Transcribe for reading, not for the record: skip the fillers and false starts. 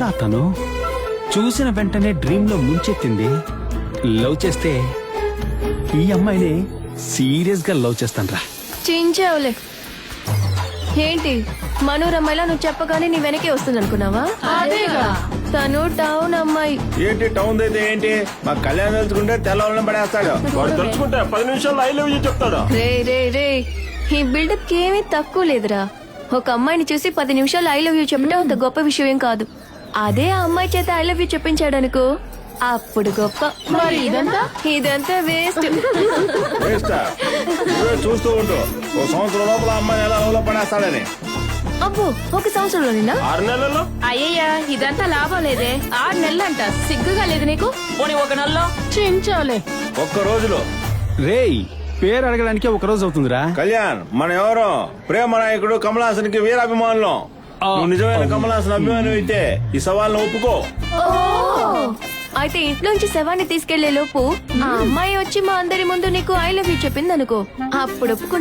తను చూసిన వెంటనే డ్రీమ్ లో ముంచెత్తింది. లవ్ చేస్తే ఈ అమ్మాయిని సీరియస్ గా లవ్ చేస్తాను. చించావులే. ఏంటి మనోరమ్మాయిలా నువ్వు చెప్పగానే నీ వెనకే వస్తుంది అనుకున్నావా? అదేగా. తను టౌన్ అమ్మాయి. ఏంటి టౌన్ అయితే ఏంటి? మా కళ్యాణ్ తెలుసుకుంటే తెల్లవాళ్ళని పడేస్తాడు. వాడు తెలుసుకుంటే 10 నిమిషాల్లో ఐ లవ్ యూ చెప్తాడు. రే రే రే, ఈ బిల్డప్ కి ఏమీ తక్కువ లేదురా. ఒక అమ్మాయిని చూసి 10 నిమిషాలు ఐ లవ్ యూ చెప్పడం అంత గొప్ప విషయం ఏం కాదు. అదే ఆ అమ్మాయి చేత ఐ లవ్ యూ చెప్పించాడు అనుకో, అప్పుడు గొప్ప. మరి ఇదంతా వేస్ట్. వేస్టా? నువ్వే చూస్తూ ఉండు, ఓ సంవత్సరం లోపల అమ్మాయిని ఎలా లవ్లో పడేస్తాడని. అబ్బో, 1 సంవత్సరంలోనేనా? 6 నెలల్లో అయ్యయ్యా ఇదంతా లాభం లేదే. 6 నెలలంట. సిగ్గుగా లేదు నీకు? పోనీ 1 నెలలో చించావులే. ఒక్క రోజులో రేయ్, పేరు అడగడానికి 1 రోజు అవుతుందిరా. కళ్యాణ్ మన ఎవరో ప్రేమ నాయకుడు కమలాసన్కి వీరాభిమానులం. నువ్వు నిజమైన కమలాసన్ అభిమానం అయితే ఈ సవాల్ని ఒప్పుకో. అయితే ఇంట్లోంచి శవాన్ని తీసుకెళ్లే లోపు ఆ అమ్మాయి వచ్చి మా అందరి ముందు నీకు ఐ లవ్ యూ చెప్పింది అనుకో, అప్పుడు ఒప్పుకుంటా.